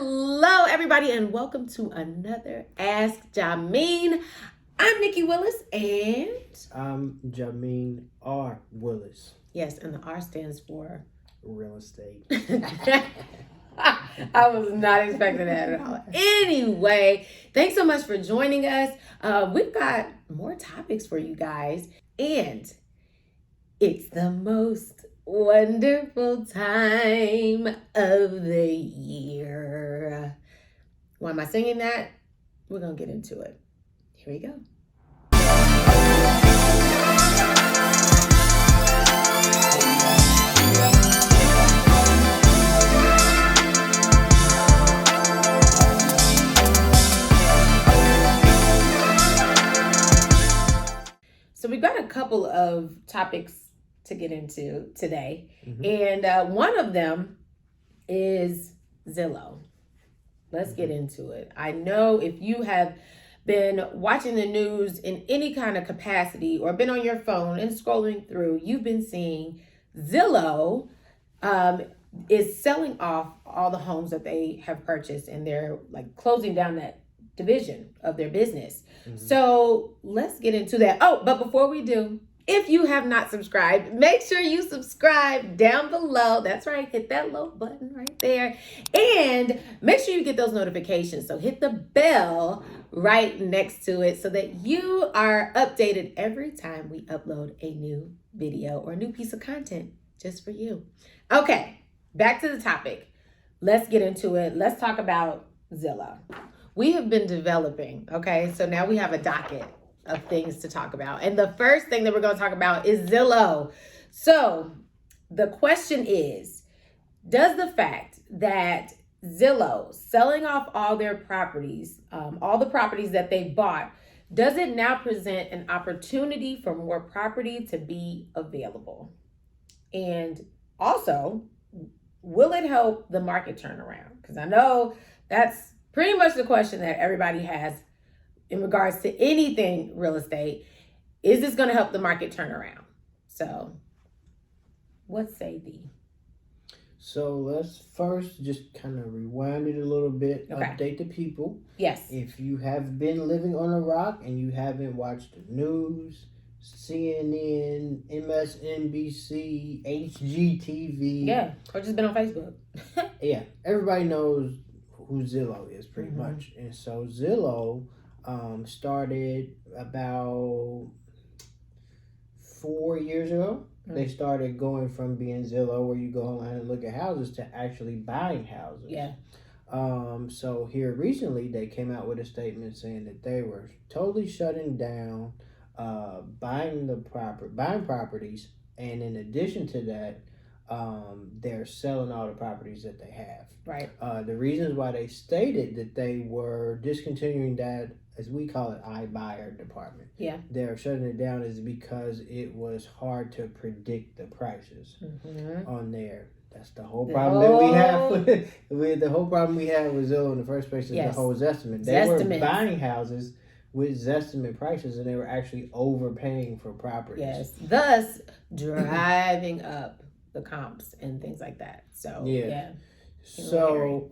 Hello, everybody, and welcome to another Ask Jameen. I'm Nicci Willis, and I'm Jameen R. Willis. Yes, and the R stands for Real estate. I was not expecting that at all. Anyway, thanks so much for joining us. We've got more topics for you guys, and it's the most wonderful time of the year. Why am I singing that? We're going to get into it. Here we go. So we've got a couple of topics to get into today. And one of them is Zillow. Let's get into it. I know if you have been watching the news in any kind of capacity or been on your phone and scrolling through, you've been seeing Zillow is selling off all the homes that they have purchased, and they're like closing down that division of their business. So let's get into that. Oh, but before we do, if you have not subscribed, make sure you subscribe down below. That's right. Hit that little button right there. And make sure you get those notifications. So hit the bell right next to it so that you are updated every time we upload a new video or a new piece of content just for you. Okay, back to the topic. Let's get into it. Let's talk about Zillow. We have been developing, okay? So now we have a docket of things to talk about. And the first thing that we're going to talk about is Zillow. So the question is, does the fact that Zillow selling off all their properties, all the properties that they bought, does it now present an opportunity for more property to be available? And also, will it help the market turn around? Because I know that's pretty much the question that everybody has in regards to anything real estate. Is this going to help the market turn around? So, what say thee? So let's first just kind of rewind it a little bit, update the people. Yes. If you have been living on a rock and you haven't watched the news, CNN, MSNBC, HGTV. Yeah, or just been on Facebook. Yeah, everybody knows who Zillow is pretty much. And so Zillow started about 4 years ago. They started going from being Zillow, where you go online and look at houses, to actually buying houses. Yeah. So here recently, they came out with a statement saying that they were totally shutting down buying properties, and in addition to that, they're selling all the properties that they have. Right. The reasons why they stated that they were discontinuing that, as we call it, iBuyer department. Yeah. They're shutting it down is because it was hard to predict the prices on there. That's the whole problem that we have with the whole problem we had with Zillow in the first place is the whole Zestimate. They were buying houses with Zestimate prices, and they were actually overpaying for properties. Yes. Thus driving up the comps and things like that. So yeah. So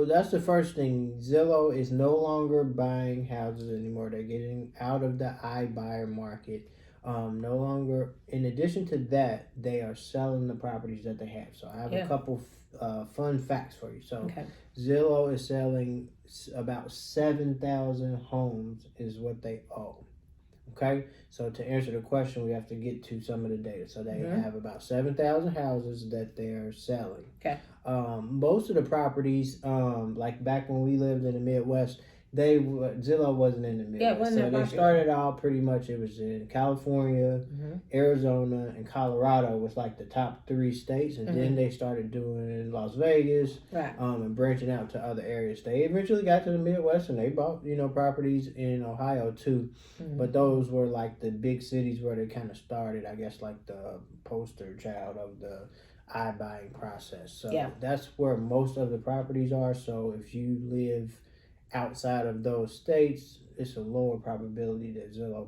that's the first thing. Zillow is no longer buying houses anymore. They're getting out of the iBuyer market. No longer. In addition to that, they are selling the properties that they have. So I have a couple fun facts for you. So Zillow is selling about 7,000 homes is what they own. Okay, so to answer the question, we have to get to some of the data. So they have about 7,000 houses that they're selling. Okay. Most of the properties, like back when we lived in the Midwest, Zillow wasn't in the Midwest. Yeah, it wasn't so they started out pretty much, it was in California, Arizona, and Colorado was like the top 3 states, and then they started doing Las Vegas, and branching out to other areas. They eventually got to the Midwest, and they bought properties in Ohio too, but those were like the big cities where they kind of started, I guess, like the poster child of the iBuying process. So that's where most of the properties are. So if you live outside of those states, it's a lower probability that Zillow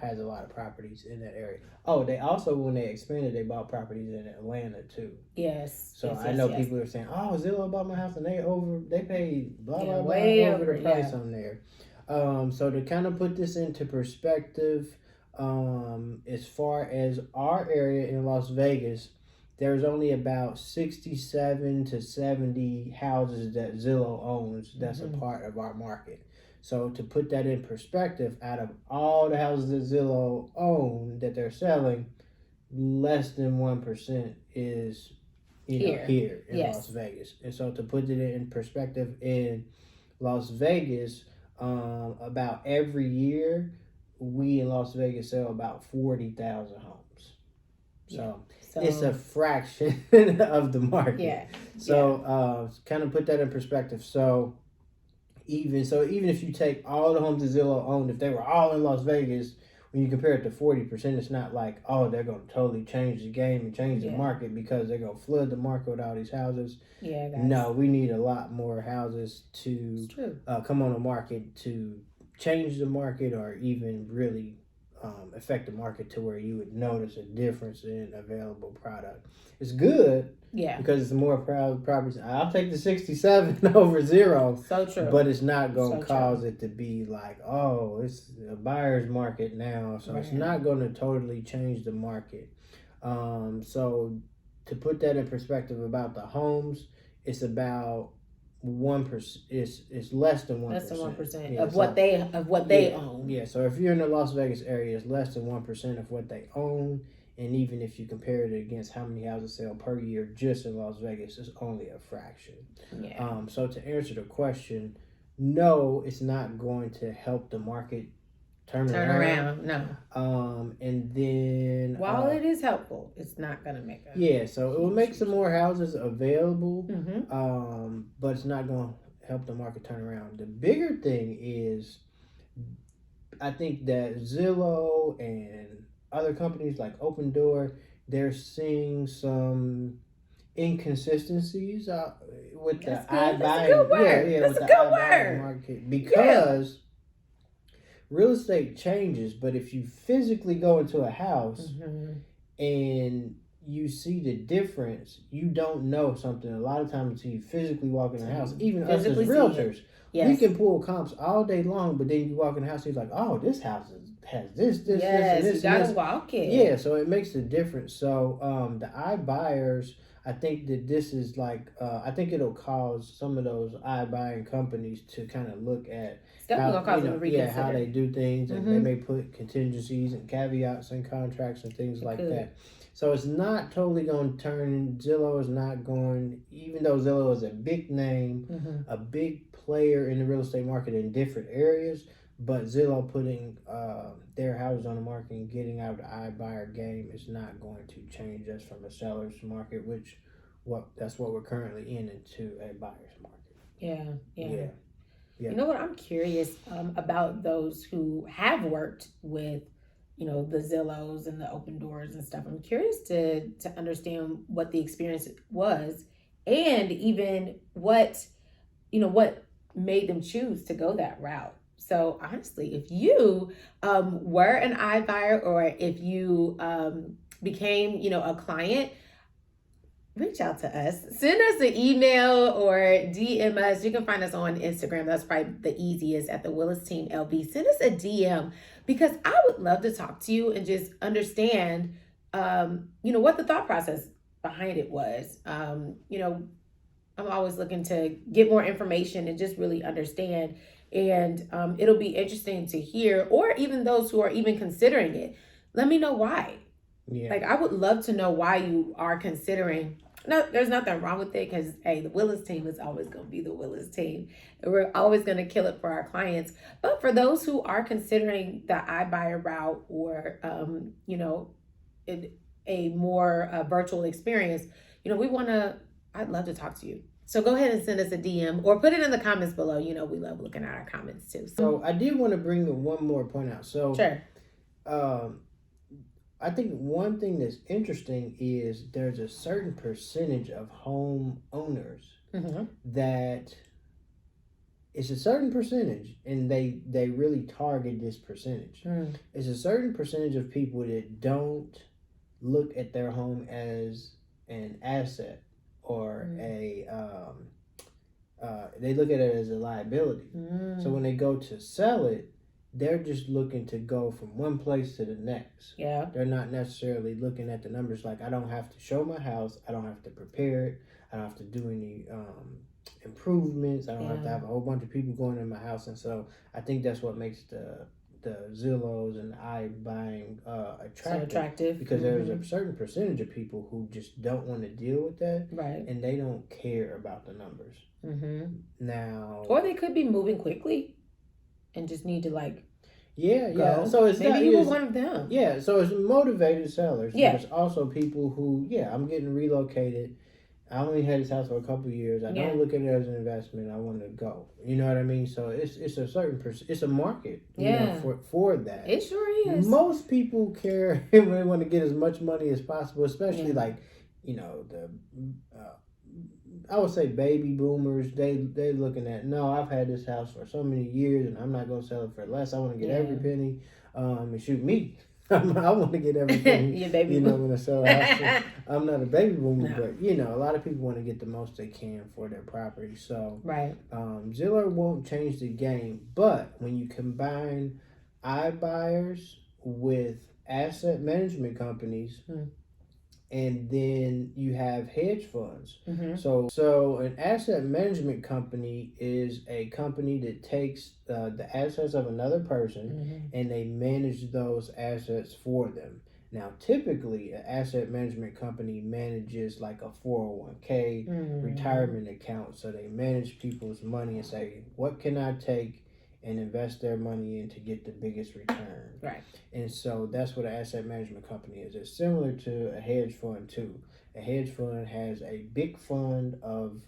has a lot of properties in that area. Oh, they also, when they expanded, they bought properties in Atlanta too. Yes. So yes, I know yes. people are saying, "Oh, Zillow bought my house and they paid blah blah blah way over the price yeah. on there." So to kind of put this into perspective, as far as our area in Las Vegas, there's only about 67 to 70 houses that Zillow owns that's a part of our market. So to put that in perspective, out of all the houses that Zillow own that they're selling, less than 1% is here in Las Vegas. And so to put it in perspective, in Las Vegas, about every year we in Las Vegas sell about 40,000 homes. So it's a fraction of the market. Yeah. So kind of put that in perspective. So even if you take all the homes that Zillow owned, if they were all in Las Vegas, when you compare it to 40%, it's not like, oh, they're going to totally change the game and change the market because they're going to flood the market with all these houses. Yeah, guys. No, we need a lot more houses to come on the market to change the market, or even really affect the market to where you would notice a difference in available product. It's good. Yeah. Because it's more properties. I'll take the 67 over 0. So true. But it's not going to cause it to be like, oh, it's a buyer's market now. So it's not going to totally change the market. So to put that in perspective about the homes, it's about 1%. It's less than 1%. Less than 1% of what they own. Yeah. So if you're in the Las Vegas area, it's less than 1% of what they own. And even if you compare it against how many houses sell per year just in Las Vegas, it's only a fraction. Yeah. So to answer the question, no, it's not going to help the market turn around. No. And then while it is helpful, it's not going to make a so it will make some more houses available. Mm-hmm. But it's not going to help the market turn around. The bigger thing is, I think that Zillow and other companies like Open Door, they're seeing some inconsistencies with the iBuying. That's a good word. That's a good word. Market, because real estate changes. But if you physically go into a house and you see the difference, you don't know something a lot of times until you physically walk in the house. Even us as realtors, we can pull comps all day long, but then you walk in the house and you're like, oh, this house has this, and this. You gotta walk it. Yeah, so it makes a difference. So the iBuyers, I think that this is like, I think it'll cause some of those iBuying companies to kind of look at how they do things, and they may put contingencies and caveats in contracts and things like that. So it's not totally going to turn. Zillow is not going, even though Zillow is a big name, a big player in the real estate market in different areas, but Zillow putting their houses on the market and getting out of the iBuyer game is not going to change us from a seller's market, that's what we're currently into a buyer's market. Yeah. You know what? I'm curious about those who have worked with, the Zillows and the Open Doors and stuff. I'm curious to understand what the experience was, and even what made them choose to go that route. So honestly, if you were an iBuyer, or if you became, a client, reach out to us. Send us an email or DM us. You can find us on Instagram. That's probably the easiest, at thewillisteamlv. Send us a DM, because I would love to talk to you and just understand, what the thought process behind it was. I'm always looking to get more information and just really understand. And it'll be interesting to hear, or even those who are even considering it, let me know why. Like, I would love to know why you are considering. No, there's nothing wrong with it, because, hey, the Willis team is always going to be the Willis team. And we're always going to kill it for our clients. But for those who are considering the iBuyer route, or, a more virtual experience, I'd love to talk to you. So go ahead and send us a DM, or put it in the comments below. We love looking at our comments too. So I did want to bring one more point out. So sure. I think one thing that's interesting is there's a certain percentage of home owners that it's a certain percentage, and they really target this percentage. It's a certain percentage of people that don't look at their home as an asset or they look at it as a liability. So when they go to sell it, they're just looking to go from one place to the next. Yeah. They're not necessarily looking at the numbers like, I don't have to show my house, I don't have to prepare it, I don't have to do any improvements, I don't have to have a whole bunch of people going in my house. And so I think that's what makes the Zillows and iBuying attractive because there's a certain percentage of people who just don't want to deal with that, right? And they don't care about the numbers. Now, or they could be moving quickly and just need to go. So it's maybe you were one of them. Yeah, so it's motivated sellers. Yeah, there's also people who I'm getting relocated. I only had this house for a couple of years. I don't look at it as an investment. I want to go. You know what I mean? So it's a certain it's a market. You know, for that. It sure is. Most people care when they want to get as much money as possible, especially like, you know, the I would say baby boomers. They looking at, no, I've had this house for so many years and I'm not gonna sell it for less. I want to get every penny. And shoot me. I want to get everything. You know, when I sell a house. I'm not a baby boomer, but you know, a lot of people want to get the most they can for their property. So Zillow won't change the game, but when you combine iBuyers with asset management companies, and then you have hedge funds. So an asset management company is a company that takes the assets of another person and they manage those assets for them. Now, typically, an asset management company manages like a 401k retirement account. So they manage people's money and say, what can I take and invest their money in to get the biggest return. Right. And so that's what an asset management company is. It's similar to a hedge fund too. A hedge fund has a big fund of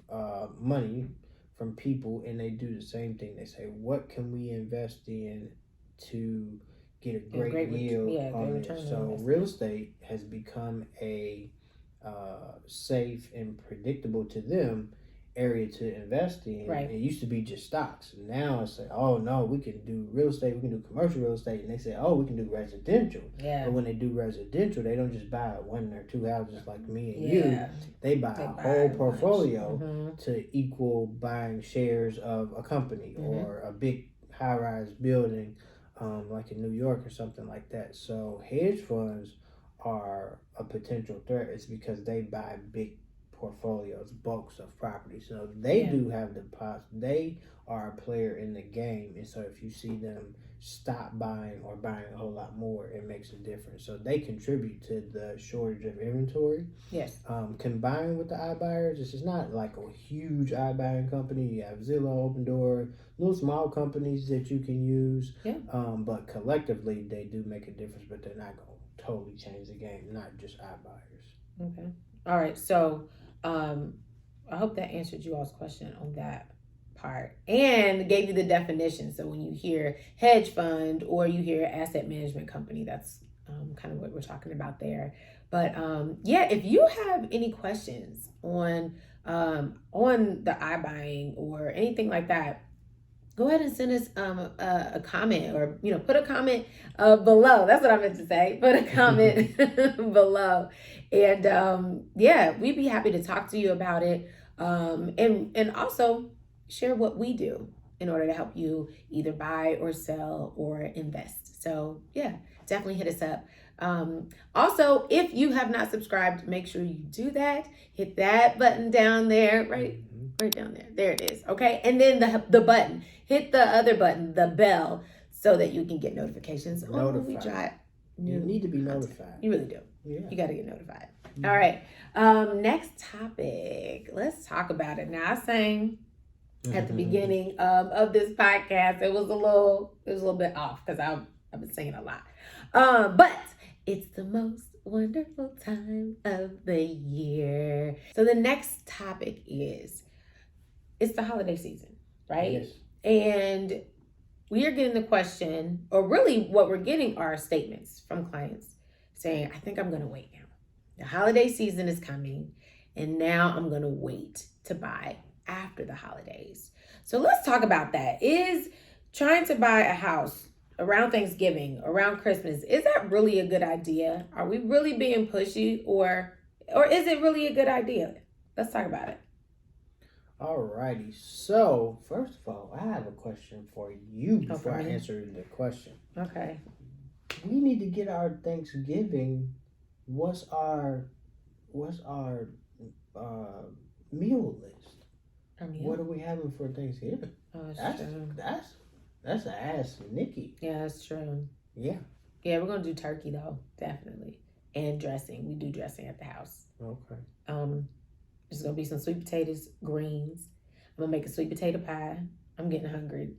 money from people, and they do the same thing. They say, what can we invest in to get a great yield on it? So real estate has become a safe and predictable to them area to invest in. Right. It used to be just stocks. Now it's like, oh no, we can do real estate, we can do commercial real estate, and they say, oh, we can do residential. Yeah. But when they do residential, they don't just buy one or two houses like me and you. They buy a whole portfolio to equal buying shares of a company or a big high-rise building, like in New York or something like that. So hedge funds are a potential threat. It's because they buy big portfolios, bulks of property. So they do have deposits. They are a player in the game. And so if you see them stop buying or buying a whole lot more, it makes a difference. So they contribute to the shortage of inventory. Yes. Combined with the iBuyers, this is not like a huge iBuying company. You have Zillow, Opendoor, little small companies that you can use. Yeah. But collectively, they do make a difference, but they're not going to totally change the game, not just iBuyers. Okay. All right. So, I hope that answered you all's question on that part and gave you the definition. So when you hear hedge fund or you hear asset management company, that's kind of what we're talking about there. But if you have any questions on the iBuying or anything like that, go ahead and send us a comment, or put a comment below. That's what I meant to say. Put a comment below, and we'd be happy to talk to you about it, and also share what we do in order to help you either buy or sell or invest. So definitely hit us up. Also, if you have not subscribed, make sure you do that. Hit that button down there, right down there. There it is. Okay. And then the button, hit the other button, the bell, so that you can get notifications. When we try You need to be notified. You really do. Yeah. You got to get notified. All right. Next topic. Let's talk about it. Now, I sang at the beginning of this podcast. It was a little bit off because I've been singing a lot. But it's the most wonderful time of the year. So the next topic is, it's the holiday season, right? Yes. And we are getting the question, or really what we're getting are statements from clients saying, I think I'm going to wait now. The holiday season is coming, and now I'm going to wait to buy after the holidays. So let's talk about that. Is trying to buy a house around Thanksgiving, around Christmas, is that really a good idea? Are we really being pushy, or is it really a good idea? Let's talk about it. Alrighty. So first of all, I have a question for you before I me? answer the question. Okay. We need to get our Thanksgiving. What's our meal list? What are we having for Thanksgiving? Oh, That's an ask Nicci. Yeah, that's true. Yeah. Yeah, we're gonna do turkey though, definitely, and dressing. We do dressing at the house. Okay. There's gonna be some sweet potatoes, greens. I'm gonna make a sweet potato pie. I'm getting hungry.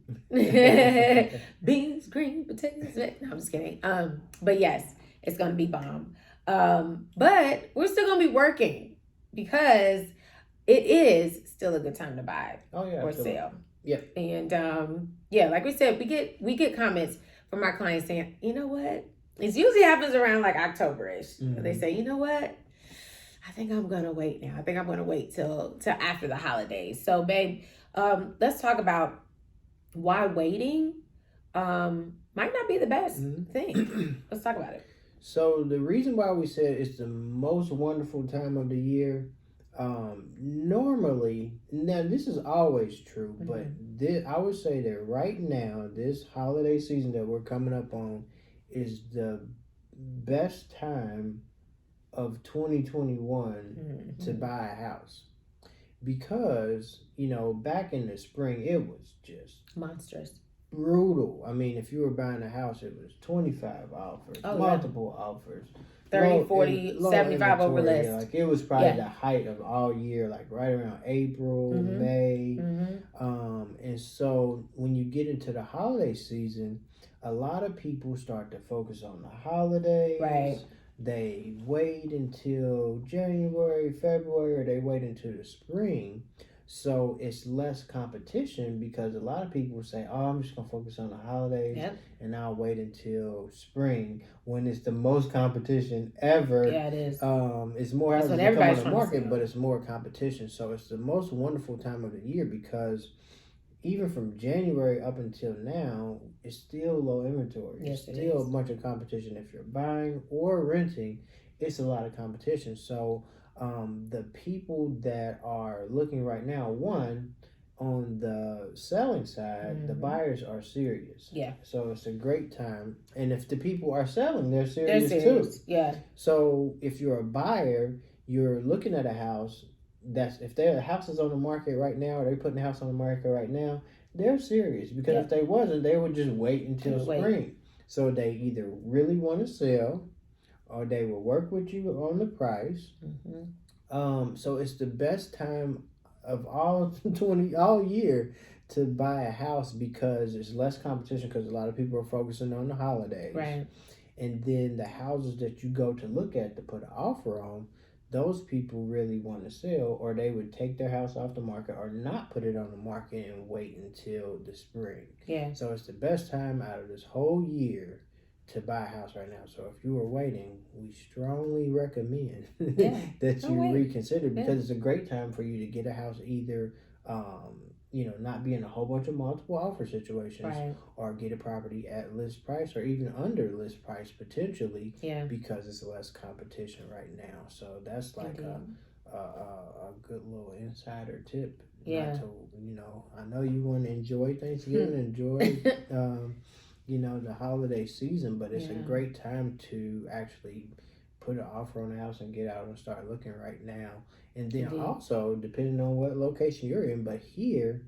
Beans, green potatoes. No, I'm just kidding. But yes, it's gonna be bomb. But we're still gonna be working because it is still a good time to buy Oh yeah. or sell. Yep. And yeah, like we said, we get comments from our clients saying, you know what? It usually happens around like October-ish. Mm-hmm. They say, you know what? I think I'm gonna wait now. I think I'm gonna wait till after the holidays. So, babe, let's talk about why waiting might not be the best thing. Let's talk about it. So the reason why we said it's the most wonderful time of the year, normally, now this is always true, but I would say that right now, this holiday season that we're coming up on is the best time of 2021 to buy a house, because back in the spring it was just monstrous, brutal. I mean, if you were buying a house, it was 25 offers, multiple offers, 30, 40, 75 over list. Like it was probably the height of all year, like right around April, May. And so when you get into the holiday season, a lot of people start to focus on the holidays. Right. They wait until January, February, or they wait until the spring. So it's less competition, because a lot of people say, oh, I'm just going to focus on the holidays and I'll wait until spring, when it's the most competition ever. Yeah, it is. It's more houses that come on the market, but it's more competition. So it's the most wonderful time of the year, because even from January up until now, it's still low inventory. Yes, it's still a bunch of competition. If you're buying or renting, it's a lot of competition. So the people that are looking right now, one, on the selling side, the buyers are serious. Yeah. So it's a great time. And if the people are selling, they're serious too. Yeah. So if you're a buyer, you're looking at a house, if their house is on the market right now, or they're putting the house on the market right now, they're serious, because if they wasn't, they would just wait until spring. So they either really want to sell, or they will work with you on the price. So it's the best time of all year to buy a house, because there's less competition, because a lot of people are focusing on the holidays. Right. And then the houses that you go to look at to put an offer on, those people really want to sell, or they would take their house off the market or not put it on the market and wait until the spring. Yeah. So it's the best time out of this whole year to buy a house right now. So if you are waiting, we strongly recommend that you reconsider, because it's a great time for you to get a house, either not be in a whole bunch of multiple offer situations, or get a property at list price, or even under list price potentially, because it's less competition right now. So that's like a good little insider tip. Yeah. I know you want to enjoy Thanksgiving, enjoy the holiday season, but it's a great time to actually put an offer on the house and get out and start looking right now. And then also, depending on what location you're in, but here,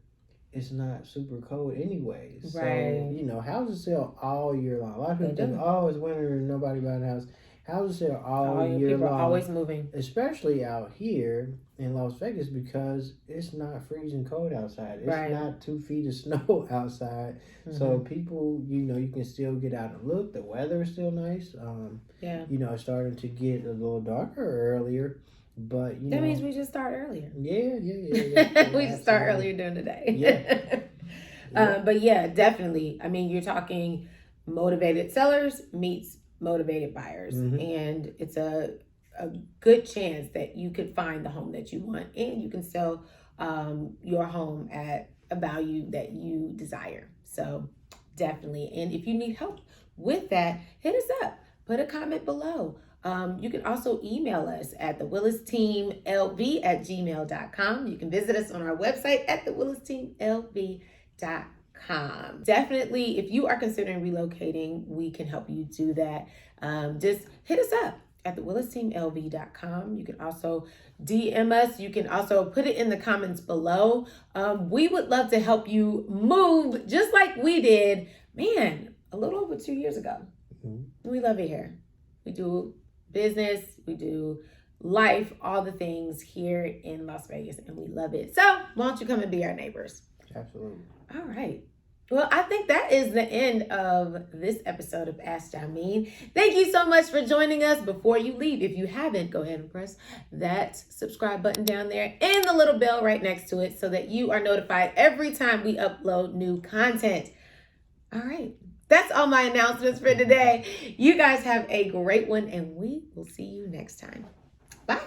it's not super cold anyways. Right. So, houses sell all year long. A lot of people think, oh, it's winter and nobody buying a house. Houses sell all year people long. Are always moving. Especially out here in Las Vegas, because it's not freezing cold outside. It's not 2 feet of snow outside. So people, you can still get out and look. The weather is still nice. It's starting to get a little darker earlier. But that means we just start earlier. Yeah. We just start earlier during the day. But yeah, definitely. I mean, you're talking motivated sellers meets motivated buyers, and it's a good chance that you could find the home that you want, and you can sell your home at a value that you desire. So definitely. And if you need help with that, hit us up. Put a comment below. You can also email us at thewillisteamlv@gmail.com. You can visit us on our website at thewillisteamlv.com. Definitely, if you are considering relocating, we can help you do that. Just hit us up at thewillisteamlv.com. You can also DM us. You can also put it in the comments below. We would love to help you move just like we did, man, a little over 2 years ago. Mm-hmm. We love it here. We do business, we do life, all the things here in Las Vegas, and we love it. So why don't you come and be our neighbors? Absolutely. All right. Well, I think that is the end of this episode of Ask Jameen. Thank you so much for joining us. Before you leave, if you haven't, go ahead and press that subscribe button down there and the little bell right next to it so that you are notified every time we upload new content. All right. That's all my announcements for today. You guys have a great one, and we will see you next time. Bye.